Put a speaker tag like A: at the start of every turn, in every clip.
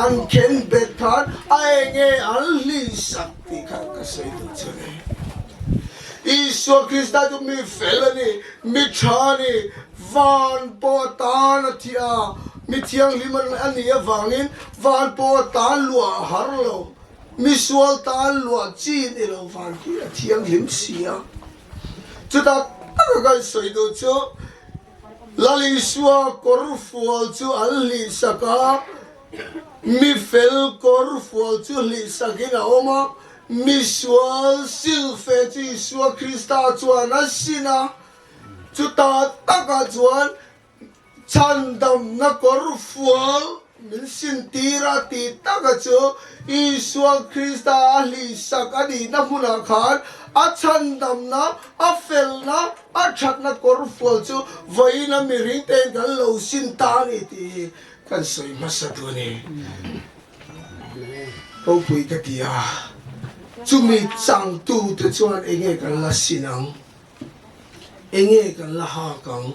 A: an khen bet phan ai nghe an li sakti kha ka sei tu chane Iswa Krista tu mi felani mi chani van po tan thia mi thiang liman ani avangin van po tan lua harlo mi sual tan lua chi ni lo van ki thiang lim sia chuta taka sei tu chu lali suwa kor fual chu alli saka mi fel kor fual chu li sakina oma Misual silfe chi suwa Krista chuan asina chuta taka chuan chandam na kor fual min sin tira ti taka chu Isua Krista ahli sakadi na huna khan a chandam na a fel na a that na kor fual chu vaina miring ten kan lo sin ta ni ti kan soi masatu ni o pui ka tia Chumi chang tu te chuan enge kan la sinang enge kan la ha kang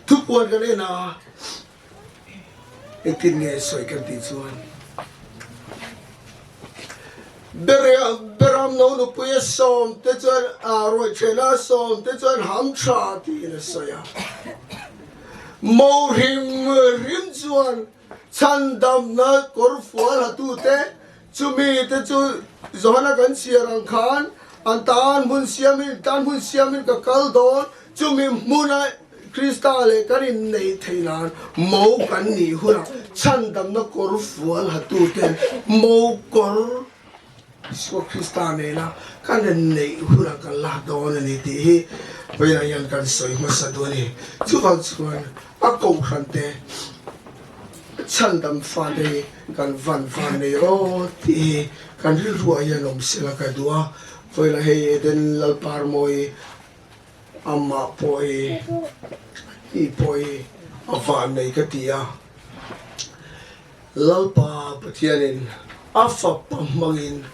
A: thu puan kan ena etin nge soi kan ti chuan beram no nu puya som te chuan roi chena som te chuan ham tha ti na soya mo rim chuan chandam na kor fual hatu te Chumi te chu zohana kan siarang khan antan mun siamin ka kal don chumi muna Krista le karin nei theinan mo kan ni hura chandam na kor fual hatu ten mo kor so Krista ne na kan nei hura kan la don ni ti pera yan kan soi masadoni chu wal chuan a ko khante chandam fade kan van ne o ti kan rilua yan om sila ka dua foi la hei Edenlalparmawii amma pawh I pawh avan nei ka tia lalpa Pathianin afa pamangin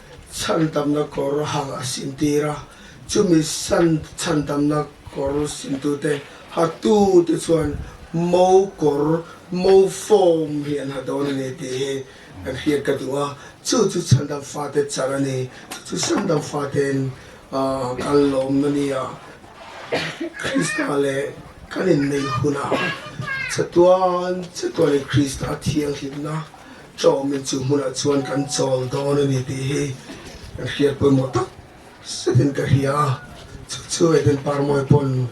A: chandam na kor hang asintira chumi chandam na kor sintute hatu te chuan mo kor mo form hian hadon ni ti an hian ka dua chu chandam fate charani chu chandam faten kalom nia Krista le kanin nei huna chatuan Krista thiang himna chawmin chu huna chuan kan chol don ni ti an hian poi mota setin ka hia chu Edenlalparmawii pon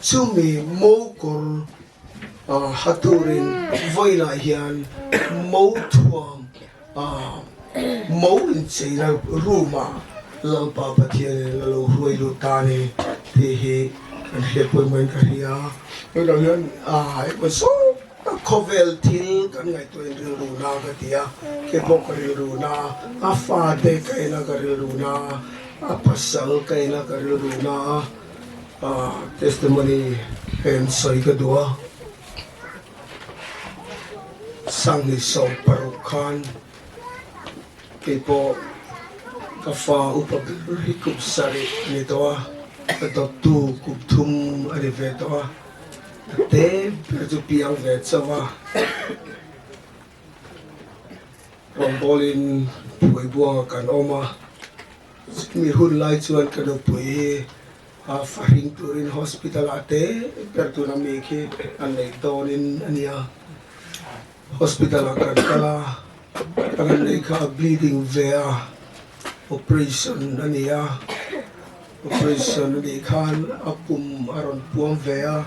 A: chumi mo kor haturin vuina hian mo thuam mo in cheina ruma lalpa Pathian lo huai lu tani theih kan hepoi moin ka hia lo hian ai so kovel til kan ngai to in runa ka tia ke bok ri runa a fa te kaina ka ri runa a pasal kaina ka ri runa testimony en soi ka dua sang ni so parukan people kafa upabir hikup sari nito atau tu kuptum ariveto te perjupiang vetsawa rombolin puai buang kan oma mi hun lai chuan kan pui faring turin hospitalah te pertuna meki anei tonin ania Hospitalah Pathian tangan ka bleeding vea operation ania operation ni kan apum aron puang vea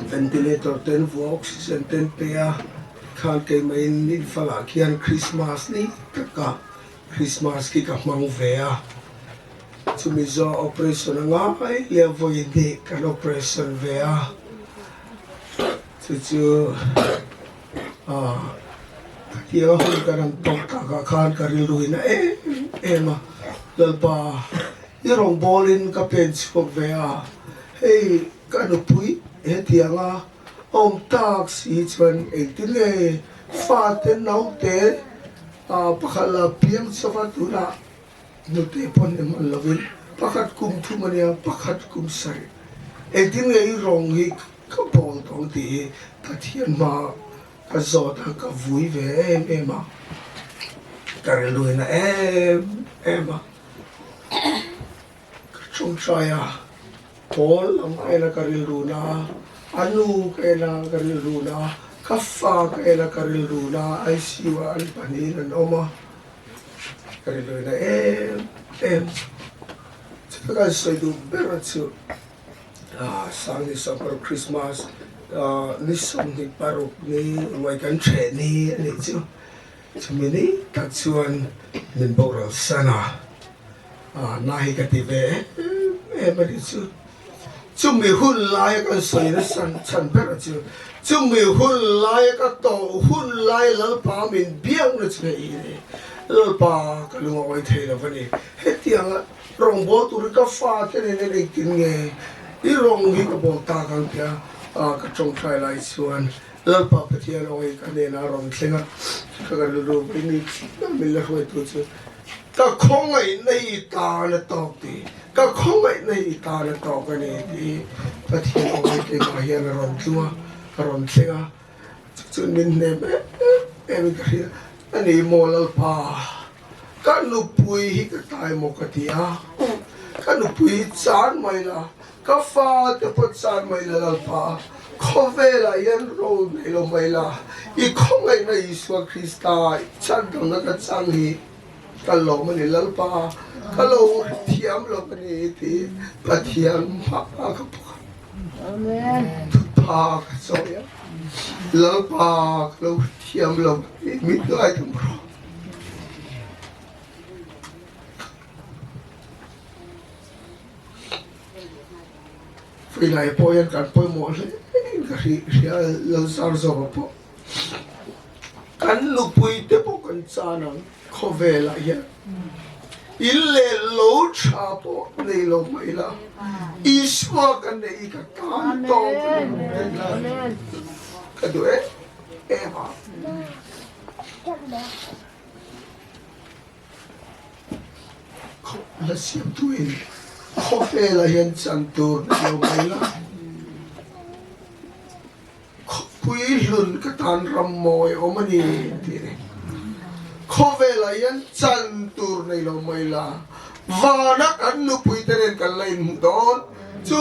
A: ventilator ten vu oxygen ten pea kan kay main ni falakian Christmas ni taka Christmas ki ka mang vea sumizo operation nga ay levo hindi kan operation vea Cucu dia hol karan taka kan kariluin na ema lalpa irong bolin ka pens ko vea hey kanu pui dia nga om tax ichwan etile faten naute pakala piang safatuna nute pon eman lavin pakat kum thumania pakat kum sari etin nga irong hik ka bol tong ti Pathian ma ka zot ka vui ve ma ka lui na ma ka chung chaya Paul ang kailan kariluna, anu kailan kariluna, kafa kailan kariluna, ay siwa ang paninan oma. Kariluna Saka sa ito, berat siya. Sang isang parang Christmas, nisang ni parok ni, may kanche ni, ano siya. Sumini, tatsuan, ninboral sana. Neih katibe, malit siya. Chúng mình hun lại cái sợi nó sẵn bẹt chứ, chúng mình hun lại cái tàu hun lại lỡ pa mình biếng nó chứ này, lỡ pa cái lúc mà thấy là vậy, hết tiếng rong bố tụi cái pha cái này kinh nghe, đi rong hi cái bông ta cái kia, cái trong trái lại xuân, lỡ pa cái tiếng nói cái này nó rong sinh cái lulu cái này mình là hơi tụi chứ, cái không ấy này ta là tawp đi. Ka không ai này ta là tawp cái này thì Pathian ông cái mà hian là ron tua ron senga cho nên em cái anh ấy mua lal pa cái nụ bùi hi cái tai một cái tia cái nụ bùi chán mày là cái pha cái phật chán mày là lal pa không về là hian rồi này lo mày là ý không ai này Chúa Christa chán đồng nó cái chán hi cái lỗ mà này lal pa kalau thiam lo ni ti Pathian ma ka amen pa ka so ya lo pa kalau thiam lo mi lai tam ro Vanlalzarzova poyan kan poy mo le ka ria Vanlalzarzova po kan lupui te po kan chanang khovela ya Ile lo chapo nei lo mai la Iswa ka nei ka tan to ka do ema la siam tuin khofe la hian chantur lo mai la pui lun ka tan ram moi omani tire khove la yan chan tur nei lo mai la vana kan nu pui teren kan lain don chu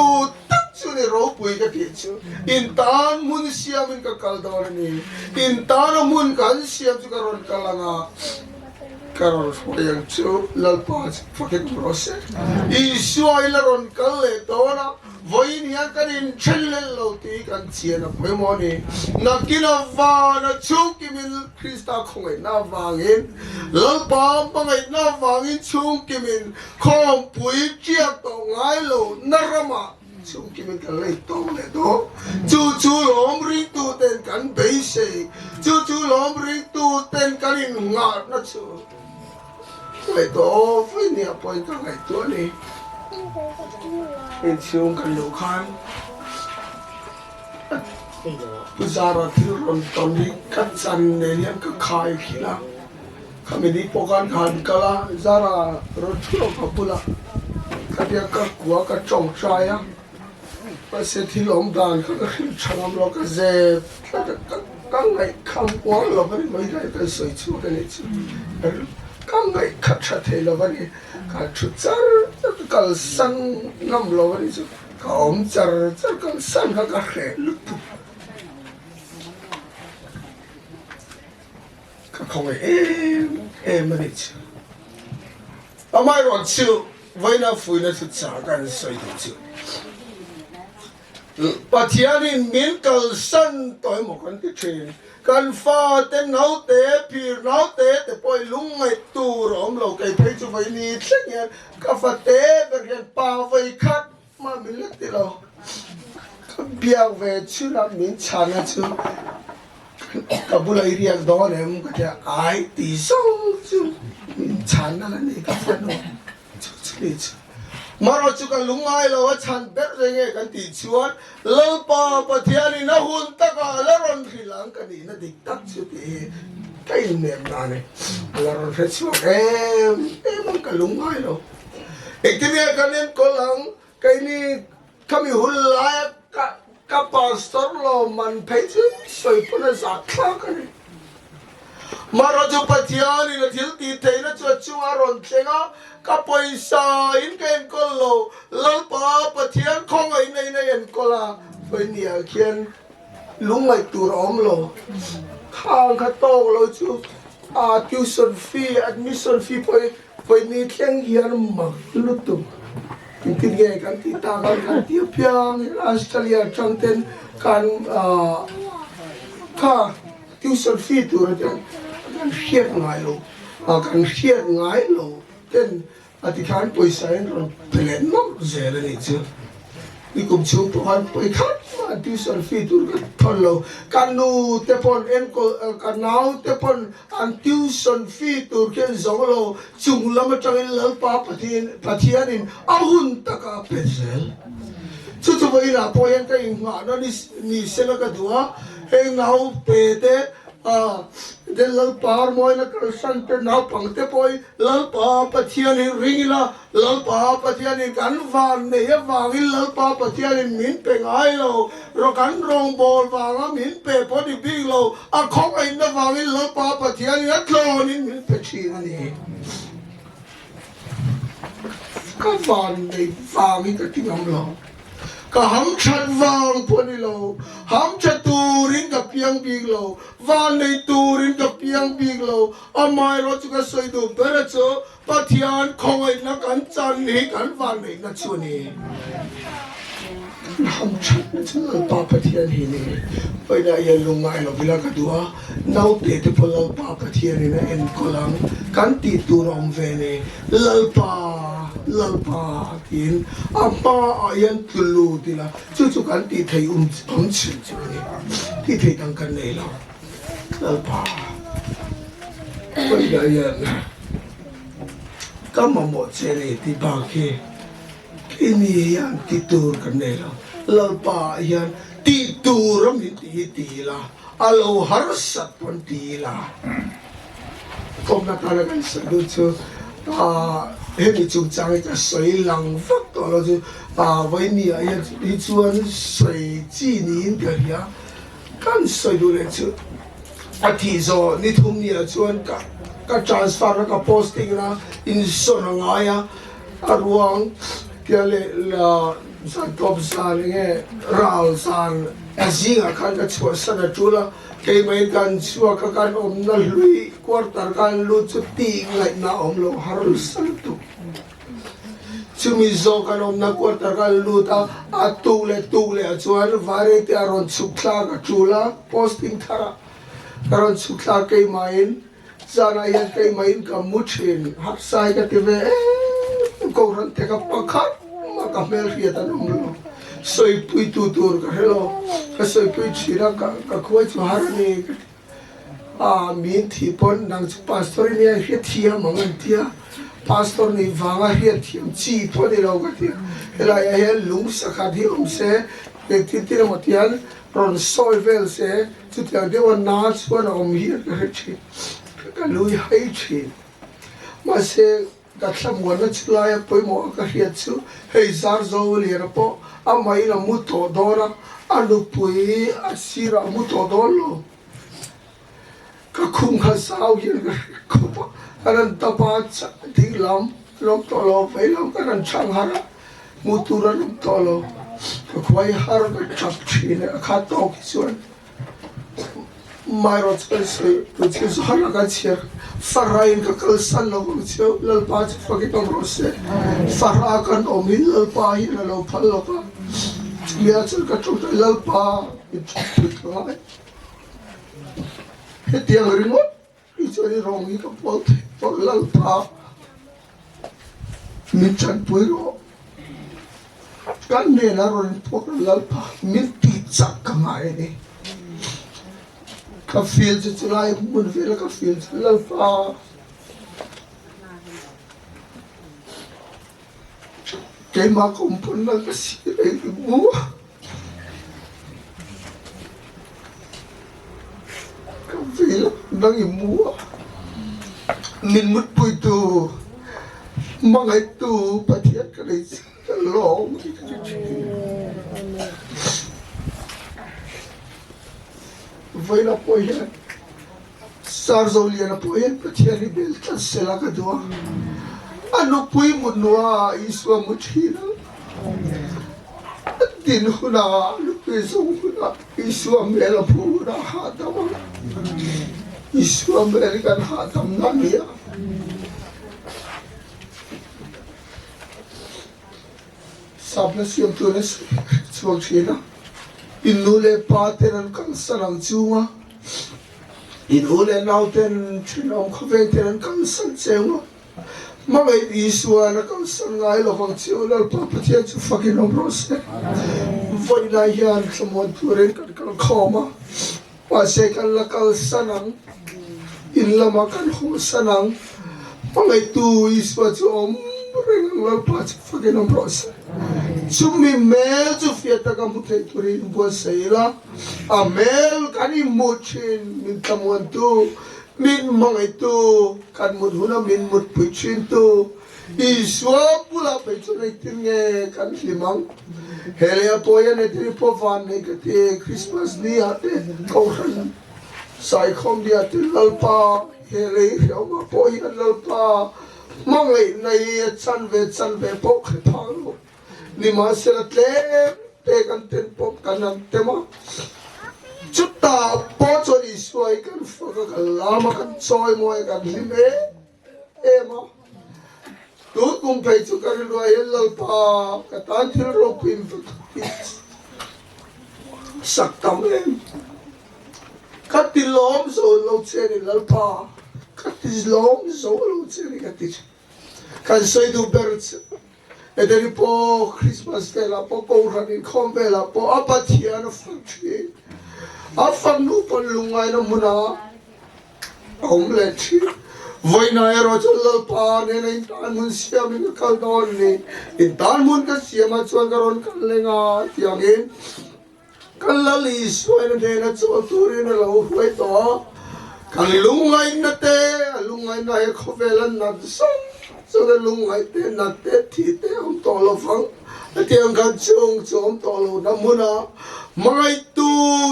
A: tak chu ni ro pui ka ti chu in tan mun siam in ka kal don ni in tan mun kan siam chu ka ron kalanga karon yang chu lalpa fakit prose iswa ila ron kal le dona vuina kan in chelle lo ti kan chiana phemoni nakina vana chuki min Krista khongai na avangin lalpa bangai na avangin chuki min khom pui chiak to ngai lo narama chuki min kan le to le do chu lom ring tu ten kan beisei chu lom ring tu ten kan in nga na chu le to vuina point ka ngai to ni in siung kan lu khan puzara thiron toni kan chan ne liam ka khai khila khamini pokan khan kala zara ro thulo kapula kadia ka kwa ka chong chaya pase thilom dan ka changam lo ka ze ka ngai kham kwa lo ba mai dai ka soi chu ka ne chu ka ngai kha cha the lo ba ni ka chu char kal san ngam lo ba ni chu ka om char kal san ka khe lu tu ka khong ma ni chu amai ron chu vaina fuina chu cha kan soi tu chu Pathian in min kal san toy mo kan ti thin kan fa te nau te phir nau te poi lung ngai tu rom lo kai thei chu vai ni thlek yan ka fa te ber yan pa vai khat ma min le ti lo ka biak ve chu la min chana chu ka bulai riak don em ka ai ti song chu min chana la ni ka fa no chu ni chu Maro chuka lungai lo chan ber renge kan ti chuan lalpa Pathian na hun taka laron hilang kan ni na diktak chu ti kai nem na ne laron fe chu em ka lungai lo ektinia kan em ko lang kai ni kami hulai ka ka pastor lo man phechu soi puna za thla ka ni maro chu pathian in thil ti thei na chu chunga ron thenga ka poisa in ka enkawl lo lalpa pathian khong ai nei nei enkawl voinia khian lungai tur om lo khang kha tok lo chu tuition fee admission fee poi ni thleng hian mak lutum tin ge kan ti ta kan ti piang Australia changten kan kha tuition fee tur kan hiat ngai lo kan hiat ngai lo ten ati khan poisa en ron plen no zela ni chu ni kum chu pon poi khat tuition fee tur ka tholo kanu te pon en ko kanau te pon an tuition fee tur ke zolo chung lam tang lalpa pathian in ahun taka pezel chu chu voi la po yan ka nga no ni sela ka dua he ngau pe te den lalpa moi na ka san te na pang te poi lalpa pathian in ringila lalpa pathian in kan van ne avangin lalpa pathian in min pe ngai lo ro kan rong bol wanga min pe po di big lo a khong ai na wangin lalpa pathian in atlon in min pe chi ni ka van ne wangi ka tingam lo ka ham chat wang poni lo ham chaturin ka piang big lo van nei turin ka piang big lo amai ro chu ka soi du beracho pathian khong ai na kan chan ni kan van nei na chu ni ham chat na chu pa pathian hi ni pai da ya lungai lo bila ka dua nau te te pol pa pathian ni na en kolang kan ti tu rom ve ne lalpa tin apa ayan tulu tila chu kan ti thei chi chu ni ti thei tang kan nei lo lalpa pai da yan ka mo che ni ti ba ke ni yan ti tur kan nei lo lalpa yan ti tur mi ti la alo har sat pon ti la kom na talaga sa du chu hemi chung chang ka soi lang vak to lo chu voinia ya hi chuan soi chi ni in ka ya kan soi du le chu thi zo ni thum ni chuan ka transfer ka posting na in son nga ya arwang kia le la san top san nge ral san azinga kan ka chua sana chula ke mai kan chua ka kan om na lui quarter kan lu chu ting lai na om lo har sal tu chumi zo kan om na quarter kan lu ta tu le chuan vare te aron chukla ka chula posting thara aron chukla ke main zana ya ke main ka muchin har sai ka te ve ko ran te ka pakhat ma ka mel hia ta nom lo soi pui tu tur ka hello ka soi pui chira ka khoi chu har ni min thi pon nang pastor ni hi thia mangan tia pastor ni wanga hi thiam chi pon ni lo ka tia hela ya he lung sakha thi se ke ti ti mo tian ron soi vel se chu tia de wan na chuan om hi ka chi ka lui hai chi ma se ka thlam wan na chulaya poi mo ka hiat chu hei zar zo li ra po amai la mu to dora alu pui asira mu to dolo ka khum kha sau hian ka khopa karan tapa thing lam lom to lo pe lam karan chang hara mu tura lom to lo ka khwai har ka chap chine kha to ki chuan mai ro chal se tu chi har ka chiar farain ka kal san lo chu lal pa chu fakit om ro se fara kan omin lal pa hi lo phal lo ka ya chal ka chu lal pa chu ka he tiang remote i chu ni rong hi ka pol lal pa min chan pui ro kan ne na ro po lal pa min ti chak ka mai ni ka feel chu lai mun feel ka feel lal pa ke ma kompon na ka si re mu ka feel nang imu min mut pui tu mangai tu pathian ka le long vuina pawh hian Zarzoliana pawh hian Pathian ni bel tlat sela ka dua anu pui munua Isua muthina din huna anu pui zong huna Isua mela puna hadam Isua mela kan hadam namia sabna siam tunas chuak thina inule paten kan sanang chunga inule nauten thinom khaveng ten kan san chenga mangai Isua na kan san ngai lovang chiolal pa Pathian chu fucking omrose voina hian khamon turen kan khoma pase kan lakal sanang in lama kan ho sanang mangai tu Isua chu om reng lal pa chu fucking omrose Sumi mel tu fiata kamu turi buat saya amel kani mucin minta muantu min mang itu kan mudhuna min mud pucin tu Isua pula pecun itinge kan limang helia poya netri povan negati Christmas ni ate kausan sai kom dia te lalpa hele hiama poya lalpa mangai nai chan ve pawh khethang ni ma selatle te kan ten pop kanan tema chutta po chori suai kan foka lama kan choi moi kan lime ema tu kum pai chu kan ruai lalpa ka tan thil ro pin saktam em katilom so lo cheni lalpa katilom so lo cheni katis kan soi du berts Edeni po Christmas vela po kouranin kom vela po Pathian fakti afang nu po lungai na muna omleti voina ero chalal pa ne na intan mun siam ni kaldon ni intan mun ka siam chuan karon kallenga tiangin kallali suai na na chol turin lo huai to kal lungai na te lungai na he khovelan na song so the lungai te na te thi te om tolo fang te ang kan chung chom tolo na muna mai tu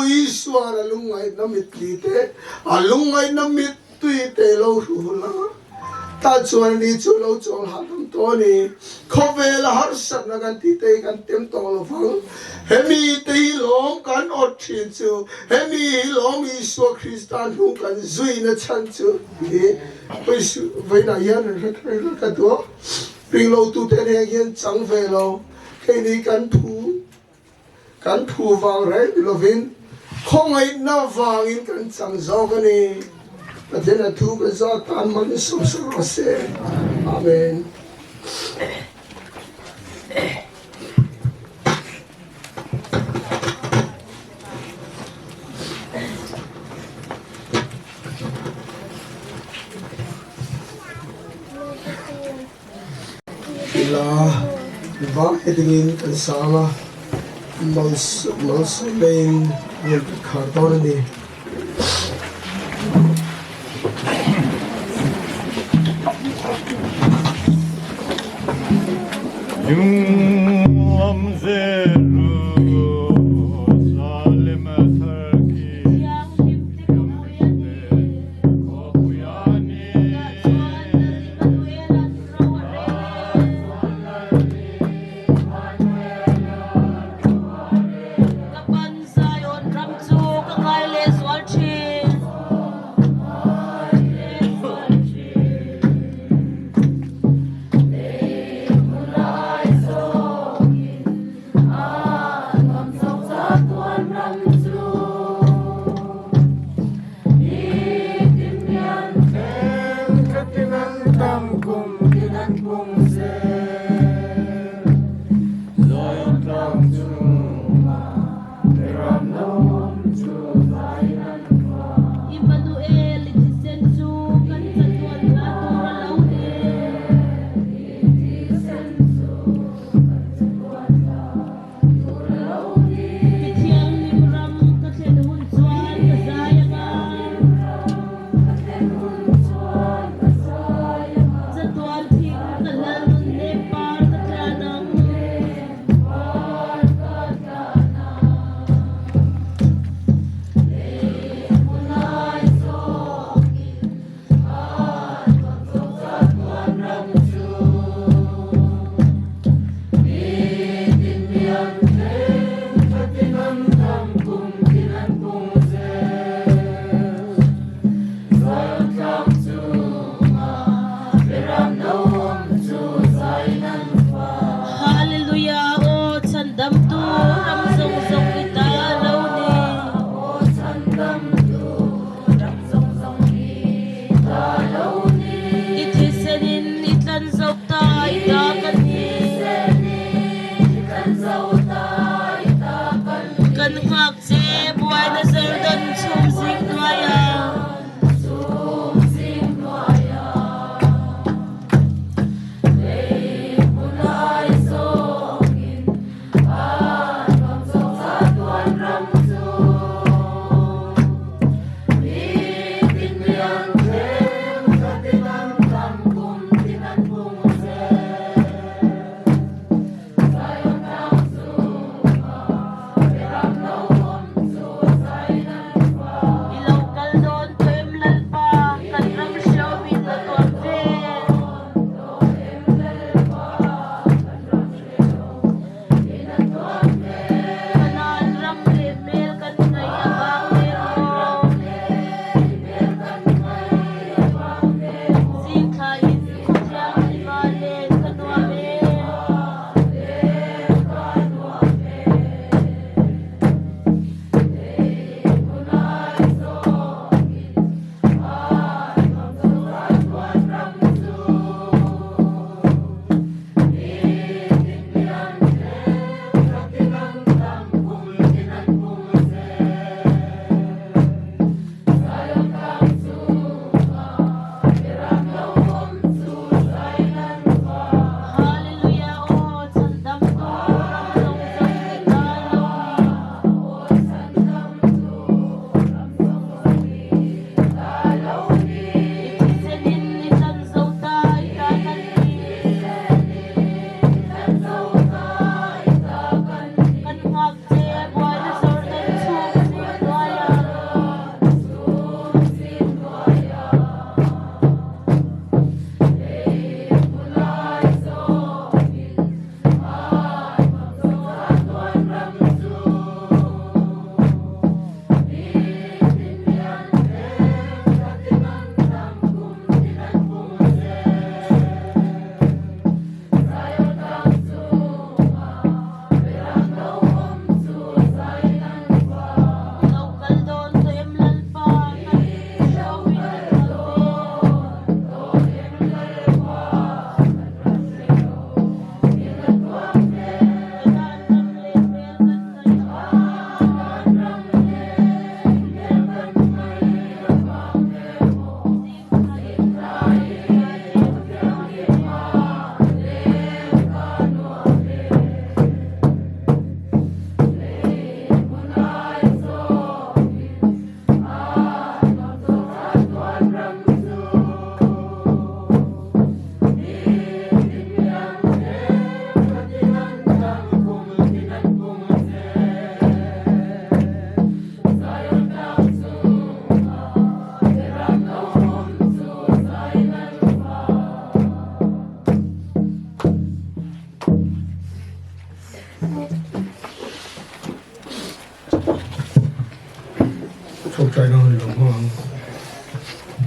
A: Isua na lungai na mitli te a lungai na mit tui te lo hula ta chuan ni chu lo chol hatam to ni khovela har sat na kan ti te kan tem tolo fang hemi te long kan ot thin chu hemi long Isua Christian hu kan zui na chan chu Pues vaina hian rekre ka to ring lo tu te ne hian chang ve lo ke ni kan phu wang re lovin khongai na wangin kan chang zawk ani patena thu ka za tan man so se amen Ba Edeni kan sama malsawmna yang karton ni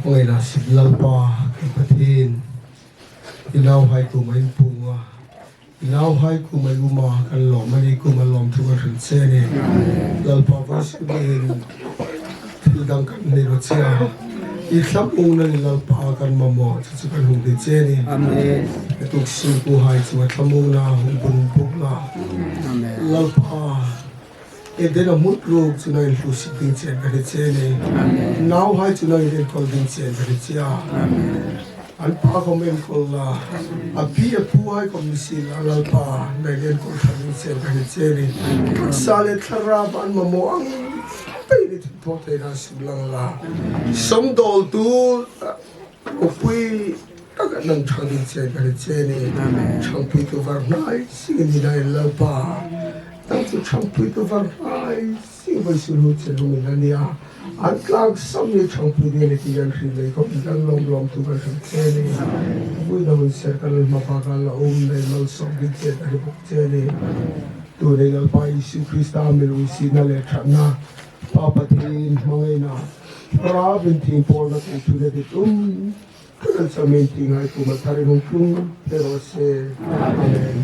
A: Kolasib lalpa Pathian inaw hai ku mai punga inaw hai ku mai uma kan lom ani ku malom thu kan chene lalpa vas din thildang kan ni ro chia I thap ung na lalpa kan mamo chu kan hung de chene amen tu sin ku hai chu thamung na hung bun buk na amen lalpa Edeni mut rok chu na lu si ding chen ka de chene now hai chu na enkawl ding chen ka de chia amen an pa komen ko la abi a pu hai kom si la lalpa na enkawl ding chen ka de chene sale thara ban mamo ang pai ni thot te na sublang la som dol tu o pui tak nang thang ding chen ka de chene amen chang pui tu var nai sing ni nai lalpa Tang tu chang pui tu var hai sing vai su lu chen lu na nia an thlak sam ni chang pui de ni ti yan hri le ko dan lom tu kan che ni vuina un ser kan ma pa kan la nei malsawmna ke ta ri buk che ni tu re gal pai su krista me lu si na le thana pa Pathian mangaina pra bin ting pol na tu de kan sa men ting ai ku ma thari hung tung pero se amen